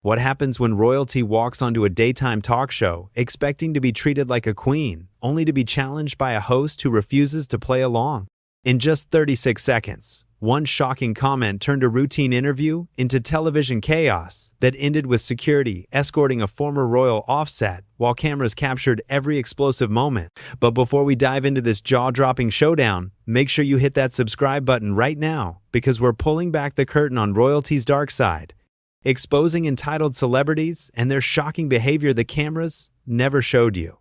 What happens when royalty walks onto a daytime talk show, expecting to be treated like a queen, only to be challenged by a host who refuses to play along? In just 36 seconds, one shocking comment turned a routine interview into television chaos that ended with security escorting a former royal offset while cameras captured every explosive moment. But before we dive into this jaw-dropping showdown, make sure you hit that subscribe button right now, because we're pulling back the curtain on royalty's dark side, exposing entitled celebrities and their shocking behavior the cameras never showed you.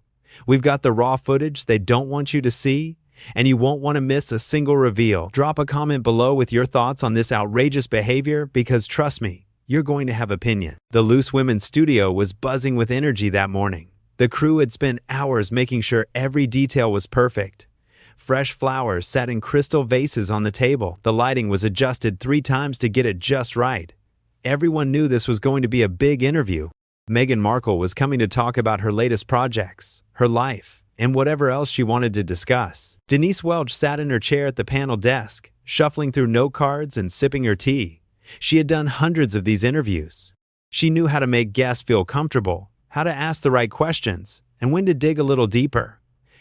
We've got the raw footage they don't want you to see, and you won't want to miss a single reveal. Drop a comment below with your thoughts on this outrageous behavior, because trust me, you're going to have opinion. The Loose Women studio was buzzing with energy that morning. The crew had spent hours making sure every detail was perfect. Fresh flowers sat in crystal vases on the table. The lighting was adjusted 3 times to get it just right. Everyone knew this was going to be a big interview. Meghan Markle was coming to talk about her latest projects, her life, and whatever else she wanted to discuss. Denise Welch sat in her chair at the panel desk, shuffling through note cards and sipping her tea. She had done hundreds of these interviews. She knew how to make guests feel comfortable, how to ask the right questions, and when to dig a little deeper.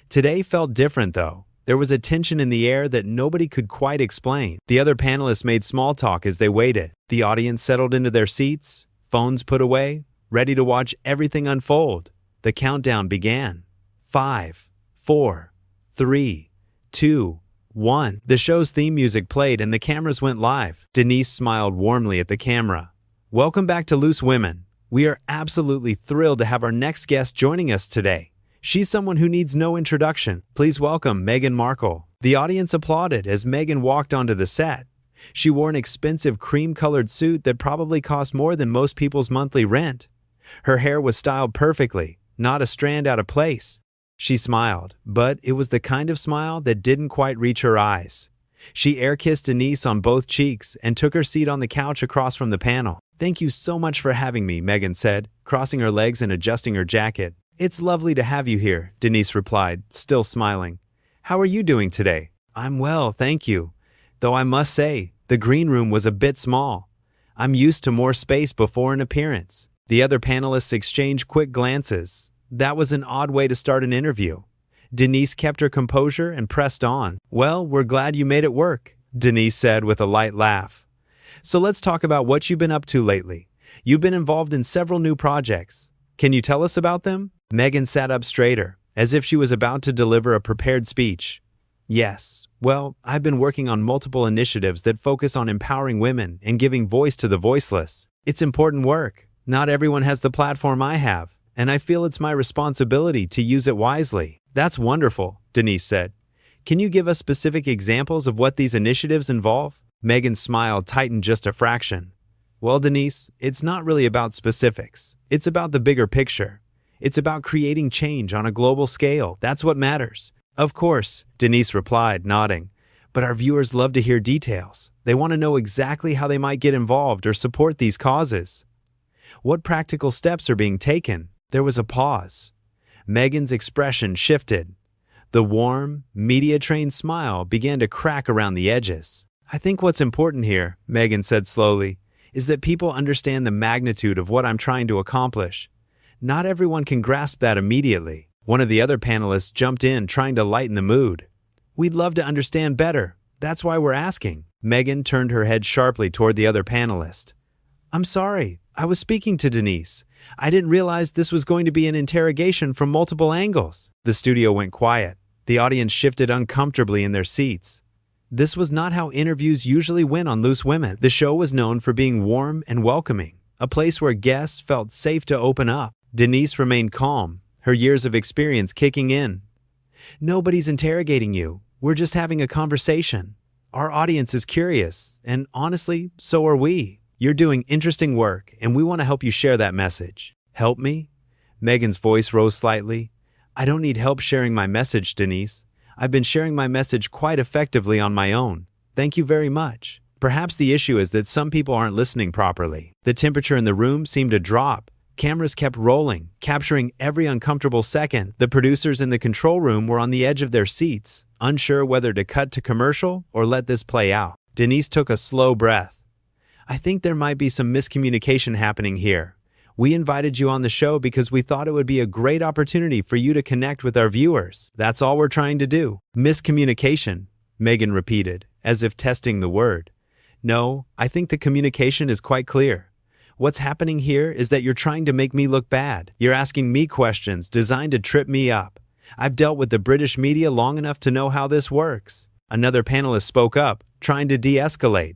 Today felt different, though. There was a tension in the air that nobody could quite explain. The other panelists made small talk as they waited. The audience settled into their seats, phones put away, ready to watch everything unfold. The countdown began. 5, 4, 3, 2, 1. The show's theme music played and the cameras went live. Denise smiled warmly at the camera. Welcome back to Loose Women. We are absolutely thrilled to have our next guest joining us today. She's someone who needs no introduction. Please welcome Meghan Markle. The audience applauded as Meghan walked onto the set. She wore an expensive cream-colored suit that probably cost more than most people's monthly rent. Her hair was styled perfectly, not a strand out of place. She smiled, but it was the kind of smile that didn't quite reach her eyes. She air-kissed Denise on both cheeks and took her seat on the couch across from the panel. "Thank you so much for having me," Meghan said, crossing her legs and adjusting her jacket. "It's lovely to have you here," Denise replied, still smiling. "How are you doing today?" "I'm well, thank you. Though I must say, the green room was a bit small. I'm used to more space before an appearance." The other panelists exchanged quick glances. That was an odd way to start an interview. Denise kept her composure and pressed on. "Well, we're glad you made it work," Denise said with a light laugh. "So let's talk about what you've been up to lately. You've been involved in several new projects. Can you tell us about them?" Meghan sat up straighter, as if she was about to deliver a prepared speech. "Yes. Well, I've been working on multiple initiatives that focus on empowering women and giving voice to the voiceless. It's important work. Not everyone has the platform I have, and I feel it's my responsibility to use it wisely." "That's wonderful," Denise said. "Can you give us specific examples of what these initiatives involve?" Meghan's smile tightened just a fraction. "Well, Denise, it's not really about specifics. It's about the bigger picture. It's about creating change on a global scale. That's what matters." "Of course," Denise replied, nodding. "But our viewers love to hear details. They want to know exactly how they might get involved or support these causes. What practical steps are being taken?" There was a pause. Meghan's expression shifted. The warm, media-trained smile began to crack around the edges. "I think what's important here," Meghan said slowly, "is that people understand the magnitude of what I'm trying to accomplish. Not everyone can grasp that immediately." One of the other panelists jumped in, trying to lighten the mood. "We'd love to understand better. That's why we're asking." Meghan turned her head sharply toward the other panelist. "I'm sorry. I was speaking to Denise. I didn't realize this was going to be an interrogation from multiple angles." The studio went quiet. The audience shifted uncomfortably in their seats. This was not how interviews usually went on Loose Women. The show was known for being warm and welcoming, a place where guests felt safe to open up. Denise remained calm, her years of experience kicking in. "Nobody's interrogating you. We're just having a conversation. Our audience is curious, and honestly, so are we. You're doing interesting work, and we want to help you share that message." "Help me?" Meghan's voice rose slightly. "I don't need help sharing my message, Denise. I've been sharing my message quite effectively on my own. Thank you very much." Perhaps the issue is that some people aren't listening properly. The temperature in the room seemed to drop. Cameras kept rolling, capturing every uncomfortable second. The producers in the control room were on the edge of their seats, unsure whether to cut to commercial or let this play out. Denise took a slow breath. "I think there might be some miscommunication happening here. We invited you on the show because we thought it would be a great opportunity for you to connect with our viewers. That's all we're trying to do." "Miscommunication," Meghan repeated, as if testing the word. "No, I think the communication is quite clear. What's happening here is that you're trying to make me look bad. You're asking me questions designed to trip me up. I've dealt with the British media long enough to know how this works." Another panelist spoke up, trying to de-escalate.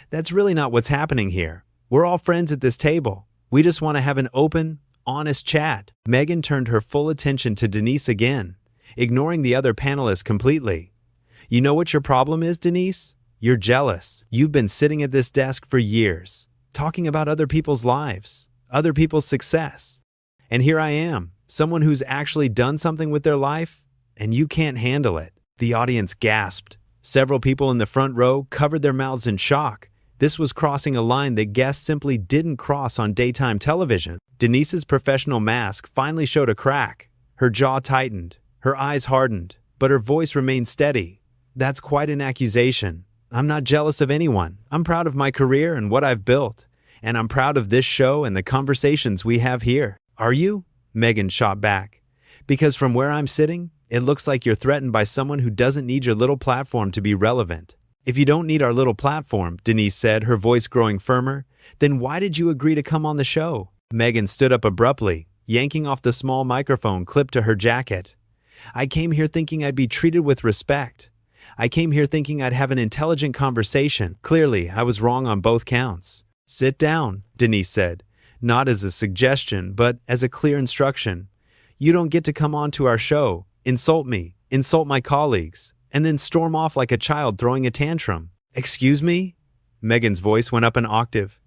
"That's really not what's happening here. We're all friends at this table. We just want to have an open, honest chat." Meghan turned her full attention to Denise again, ignoring the other panelists completely. "You know what your problem is, Denise? You're jealous. You've been sitting at this desk for years, talking about other people's lives, other people's success. And here I am, someone who's actually done something with their life, and you can't handle it." The audience gasped. Several people in the front row covered their mouths in shock. This was crossing a line that guests simply didn't cross on daytime television. Denise's professional mask finally showed a crack. Her jaw tightened, her eyes hardened, but her voice remained steady. "That's quite an accusation. I'm not jealous of anyone. I'm proud of my career and what I've built. And I'm proud of this show and the conversations we have here." "Are you?" Meghan shot back. "Because from where I'm sitting, it looks like you're threatened by someone who doesn't need your little platform to be relevant." "If you don't need our little platform," Denise said, her voice growing firmer, "then why did you agree to come on the show?" Meghan stood up abruptly, yanking off the small microphone clipped to her jacket. "I came here thinking I'd be treated with respect. I came here thinking I'd have an intelligent conversation. Clearly, I was wrong on both counts." "Sit down," Denise said, not as a suggestion, but as a clear instruction. "You don't get to come on to our show, insult me, insult my colleagues, and then storm off like a child throwing a tantrum." "Excuse me?" Meghan's voice went up an octave.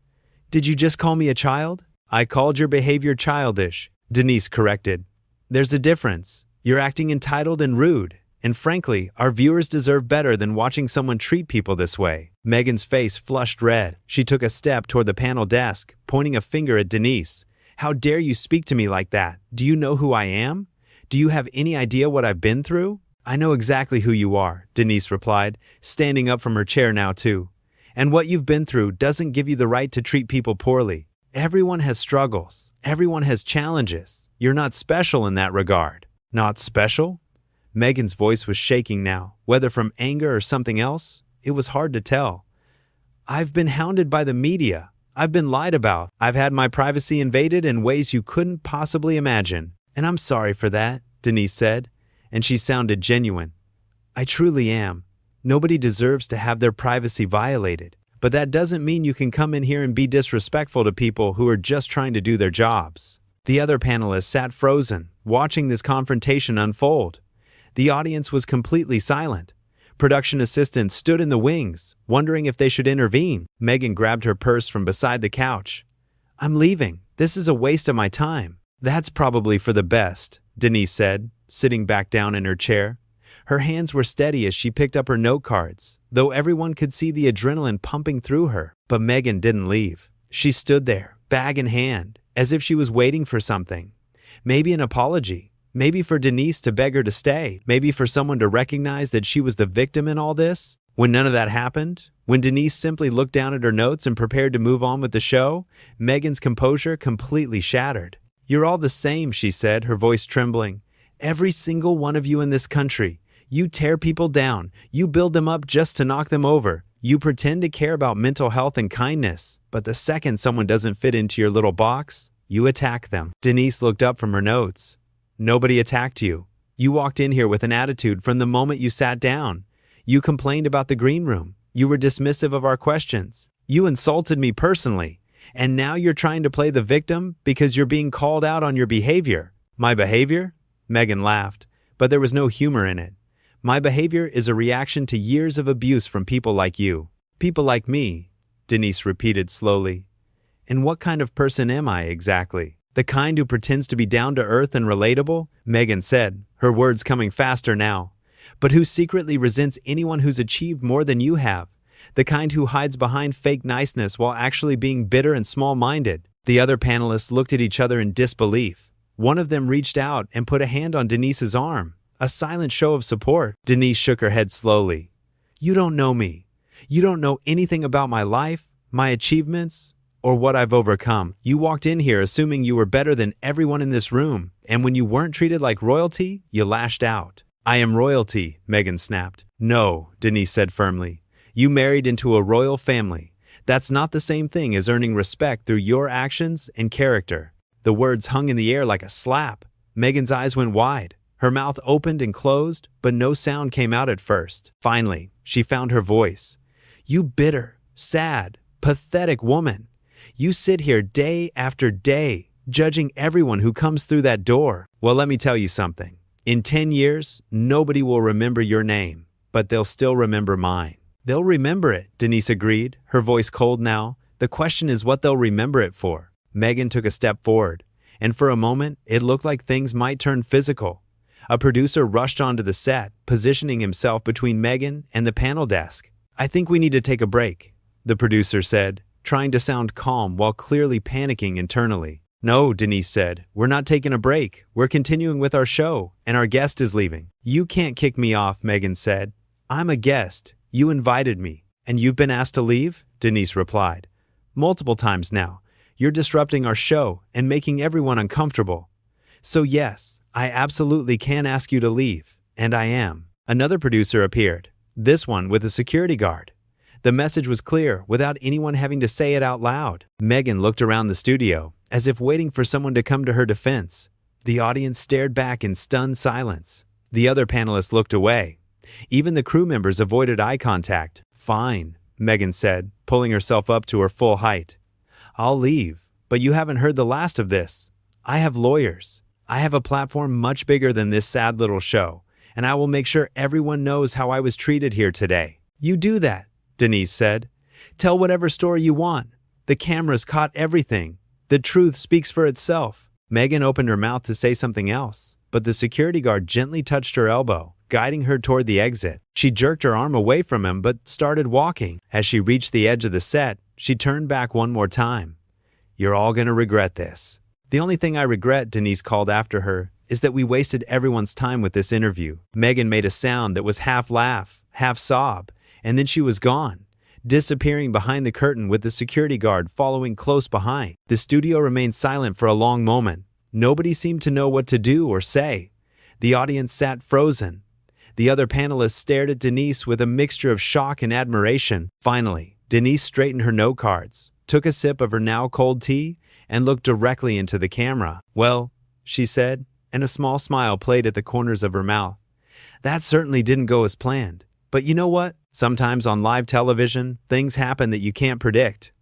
"Did you just call me a child?" "I called your behavior childish," Denise corrected. "There's a difference. You're acting entitled and rude, and frankly, our viewers deserve better than watching someone treat people this way." Meghan's face flushed red. She took a step toward the panel desk, pointing a finger at Denise. "How dare you speak to me like that? Do you know who I am? Do you have any idea what I've been through?" "I know exactly who you are," Denise replied, standing up from her chair now too. "And what you've been through doesn't give you the right to treat people poorly. Everyone has struggles. Everyone has challenges. You're not special in that regard." "Not special?" Meghan's voice was shaking now, whether from anger or something else. It was hard to tell. "I've been hounded by the media. I've been lied about. I've had my privacy invaded in ways you couldn't possibly imagine. And I'm sorry for that," Denise said, and she sounded genuine. "I truly am. Nobody deserves to have their privacy violated. But that doesn't mean you can come in here and be disrespectful to people who are just trying to do their jobs." The other panelists sat frozen, watching this confrontation unfold. The audience was completely silent. Production assistants stood in the wings, wondering if they should intervene. Meghan grabbed her purse from beside the couch. "I'm leaving. This is a waste of my time." "That's probably for the best," Denise said, sitting back down in her chair. Her hands were steady as she picked up her note cards, though everyone could see the adrenaline pumping through her. But Meghan didn't leave. She stood there, bag in hand, as if she was waiting for something. Maybe an apology. Maybe for Denise to beg her to stay. Maybe for someone to recognize that she was the victim in all this. When none of that happened, when Denise simply looked down at her notes and prepared to move on with the show, Meghan's composure completely shattered. "You're all the same," she said, her voice trembling. "Every single one of you in this country. You tear people down. You build them up just to knock them over. You pretend to care about mental health and kindness, but the second someone doesn't fit into your little box, you attack them." Denise looked up from her notes. "Nobody attacked you. You walked in here with an attitude from the moment you sat down. You complained about the green room. You were dismissive of our questions. You insulted me personally. And now you're trying to play the victim because you're being called out on your behavior." "My behavior?" Meghan laughed, but there was no humor in it. "My behavior is a reaction to years of abuse from people like you." "People like me," Denise repeated slowly. "And what kind of person am I exactly?" "The kind who pretends to be down to earth and relatable," Meghan said, her words coming faster now. "But who secretly resents anyone who's achieved more than you have. The kind who hides behind fake niceness while actually being bitter and small-minded." The other panelists looked at each other in disbelief. One of them reached out and put a hand on Denise's arm, a silent show of support. Denise shook her head slowly. "You don't know me. You don't know anything about my life, my achievements, or what I've overcome. You walked in here assuming you were better than everyone in this room, and when you weren't treated like royalty, you lashed out. I am royalty, Meghan snapped. No, Denise said firmly. You married into a royal family. That's not the same thing as earning respect through your actions and character. The words hung in the air like a slap. Meghan's eyes went wide. Her mouth opened and closed, but no sound came out at first. Finally, she found her voice. You bitter, sad, pathetic woman. You sit here day after day, judging everyone who comes through that door. Well, let me tell you something. In 10 years, nobody will remember your name, but they'll still remember mine. They'll remember it, Denise agreed, her voice cold now. The question is what they'll remember it for. Meghan took a step forward, and for a moment, it looked like things might turn physical. A producer rushed onto the set, positioning himself between Meghan and the panel desk. I think we need to take a break, the producer said, trying to sound calm while clearly panicking internally. No, Denise said, we're not taking a break. We're continuing with our show, and our guest is leaving. You can't kick me off, Meghan said. I'm a guest. You invited me, and you've been asked to leave? Denise replied. Multiple times now. You're disrupting our show and making everyone uncomfortable. So yes, I absolutely can ask you to leave, and I am. Another producer appeared, this one with a security guard. The message was clear without anyone having to say it out loud. Meghan looked around the studio, as if waiting for someone to come to her defense. The audience stared back in stunned silence. The other panelists looked away. Even the crew members avoided eye contact. Fine, Meghan said, pulling herself up to her full height. I'll leave, but you haven't heard the last of this. I have lawyers. I have a platform much bigger than this sad little show, and I will make sure everyone knows how I was treated here today. You do that, Denise said. Tell whatever story you want. The cameras caught everything. The truth speaks for itself. Meghan opened her mouth to say something else, but the security guard gently touched her elbow, guiding her toward the exit. She jerked her arm away from him but started walking. As she reached the edge of the set, she turned back one more time. You're all going to regret this. The only thing I regret, Denise called after her, is that we wasted everyone's time with this interview. Meghan made a sound that was half laugh, half sob, and then she was gone, disappearing behind the curtain with the security guard following close behind. The studio remained silent for a long moment. Nobody seemed to know what to do or say. The audience sat frozen. The other panelists stared at Denise with a mixture of shock and admiration. Finally, Denise straightened her note cards, took a sip of her now cold tea, and looked directly into the camera. Well, she said, and a small smile played at the corners of her mouth. That certainly didn't go as planned. But you know what? Sometimes on live television, things happen that you can't predict.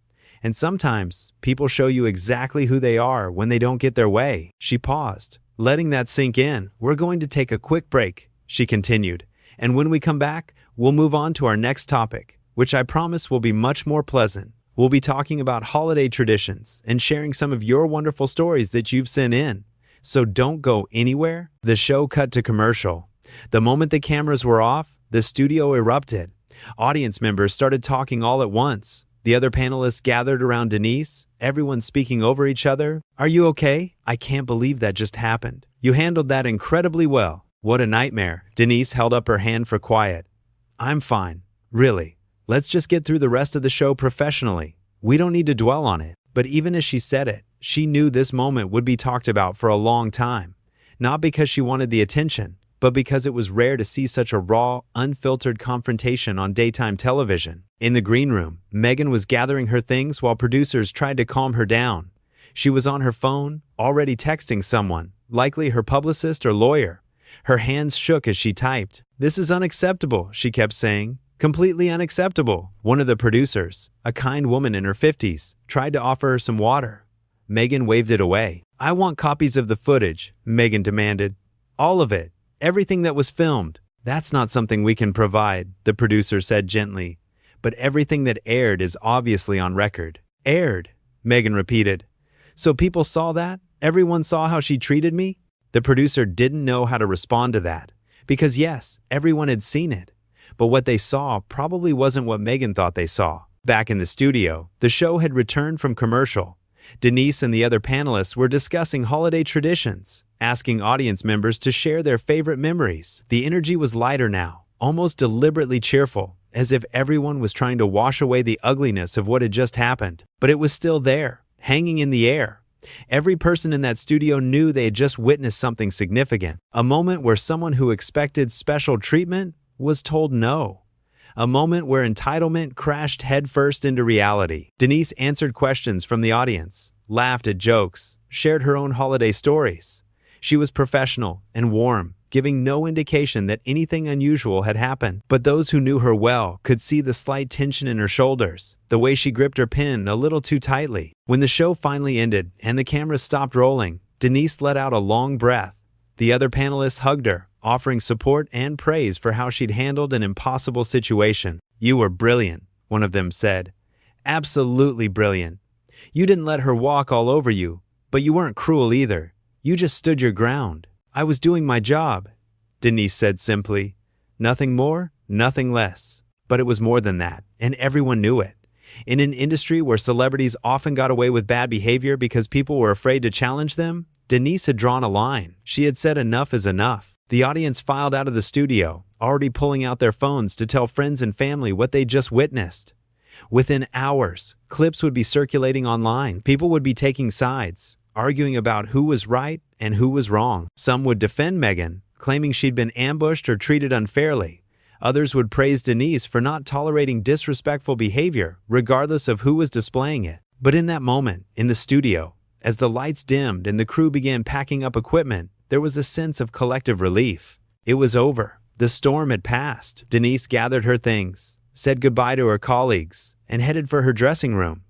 And sometimes people show you exactly who they are when they don't get their way. She paused, letting that sink in. We're going to take a quick break, she continued. And when we come back, we'll move on to our next topic, which I promise will be much more pleasant. We'll be talking about holiday traditions and sharing some of your wonderful stories that you've sent in. So don't go anywhere. The show cut to commercial. The moment the cameras were off, the studio erupted. Audience members started talking all at once. The other panelists gathered around Denise, everyone speaking over each other. Are you okay? I can't believe that just happened. You handled that incredibly well. What a nightmare. Denise held up her hand for quiet. I'm fine. Really. Let's just get through the rest of the show professionally. We don't need to dwell on it. But even as she said it, she knew this moment would be talked about for a long time. Not because she wanted the attention, but because it was rare to see such a raw, unfiltered confrontation on daytime television. In the green room, Meghan was gathering her things while producers tried to calm her down. She was on her phone, already texting someone, likely her publicist or lawyer. Her hands shook as she typed. This is unacceptable, she kept saying. Completely unacceptable. One of the producers, a kind woman in her 50s, tried to offer her some water. Meghan waved it away. I want copies of the footage, Meghan demanded. All of it. Everything that was filmed. That's not something we can provide, the producer said gently. But everything that aired is obviously on record. Aired, Meghan repeated. So people saw that? Everyone saw how she treated me? The producer didn't know how to respond to that. Because yes, everyone had seen it. But what they saw probably wasn't what Meghan thought they saw. Back in the studio, the show had returned from commercial. Denise and the other panelists were discussing holiday traditions, asking audience members to share their favorite memories. The energy was lighter now, almost deliberately cheerful. as if everyone was trying to wash away the ugliness of what had just happened. But it was still there, hanging in the air. Every person in that studio knew they had just witnessed something significant, a moment where someone who expected special treatment was told no. A moment where entitlement crashed headfirst into reality. Denise answered questions from the audience, laughed at jokes, shared her own holiday stories. She was professional and warm, giving no indication that anything unusual had happened. But those who knew her well could see the slight tension in her shoulders, the way she gripped her pen a little too tightly. When the show finally ended and the cameras stopped rolling, Denise let out a long breath. The other panelists hugged her, offering support and praise for how she'd handled an impossible situation. "You were brilliant," one of them said. "Absolutely brilliant. You didn't let her walk all over you, but you weren't cruel either. You just stood your ground." "I was doing my job," Denise said simply. Nothing more, nothing less. But it was more than that, and everyone knew it. In an industry where celebrities often got away with bad behavior because people were afraid to challenge them, Denise had drawn a line. She had said enough is enough. The audience filed out of the studio, already pulling out their phones to tell friends and family what they just witnessed. Within hours, clips would be circulating online. People would be taking sides, arguing about who was right and who was wrong. Some would defend Meghan, claiming she'd been ambushed or treated unfairly. Others would praise Denise for not tolerating disrespectful behavior, regardless of who was displaying it. But in that moment, in the studio, as the lights dimmed and the crew began packing up equipment, there was a sense of collective relief. It was over. The storm had passed. Denise gathered her things, said goodbye to her colleagues, and headed for her dressing room.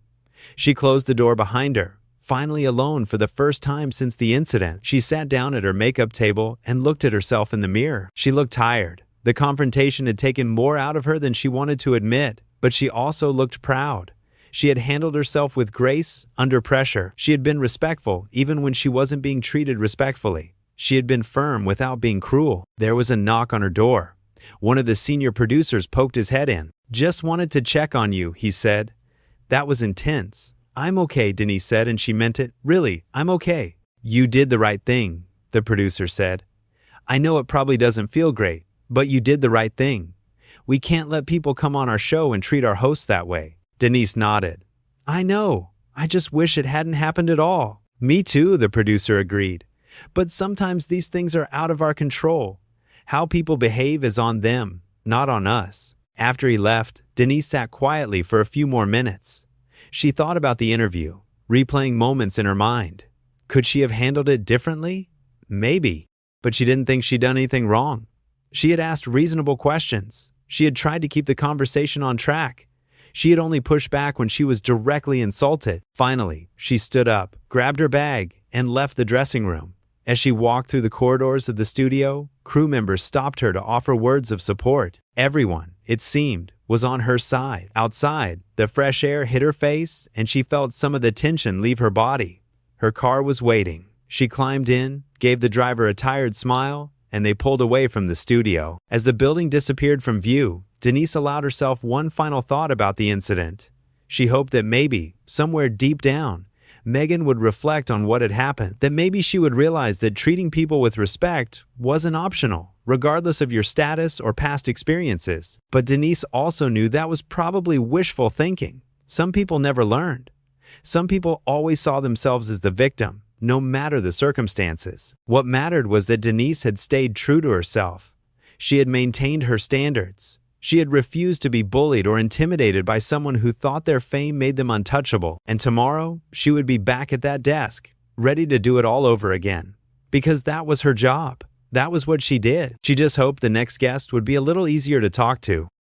She closed the door behind her. Finally alone for the first time since the incident, she sat down at her makeup table and looked at herself in the mirror. She looked tired. The confrontation had taken more out of her than she wanted to admit, but she also looked proud. She had handled herself with grace under pressure. She had been respectful even when she wasn't being treated respectfully. She had been firm without being cruel. There was a knock on her door. One of the senior producers poked his head in. "Just wanted to check on you," he said. That was intense. "I'm okay," Denise said, and she meant it. "Really, I'm okay." "You did the right thing," the producer said. "I know it probably doesn't feel great, but you did the right thing. We can't let people come on our show and treat our hosts that way." Denise nodded. "I know. I just wish it hadn't happened at all." "Me too," the producer agreed. "But sometimes these things are out of our control. How people behave is on them, not on us." After he left, Denise sat quietly for a few more minutes. She thought about the interview, replaying moments in her mind. Could she have handled it differently? Maybe, but she didn't think she'd done anything wrong. She had asked reasonable questions. She had tried to keep the conversation on track. She had only pushed back when she was directly insulted. Finally, she stood up, grabbed her bag, and left the dressing room. As she walked through the corridors of the studio, crew members stopped her to offer words of support. Everyone, it seemed, was on her side. Outside, the fresh air hit her face, and she felt some of the tension leave her body. Her car was waiting. She climbed in, gave the driver a tired smile, and they pulled away from the studio. As the building disappeared from view, Denise allowed herself one final thought about the incident. She hoped that maybe, somewhere deep down, Meghan would reflect on what had happened, that maybe she would realize that treating people with respect wasn't optional, regardless of your status or past experiences. But Denise also knew that was probably wishful thinking. Some people never learned. Some people always saw themselves as the victim, no matter the circumstances. What mattered was that Denise had stayed true to herself. She had maintained her standards. She had refused to be bullied or intimidated by someone who thought their fame made them untouchable. And tomorrow, she would be back at that desk, ready to do it all over again. Because that was her job. That was what she did. She just hoped the next guest would be a little easier to talk to.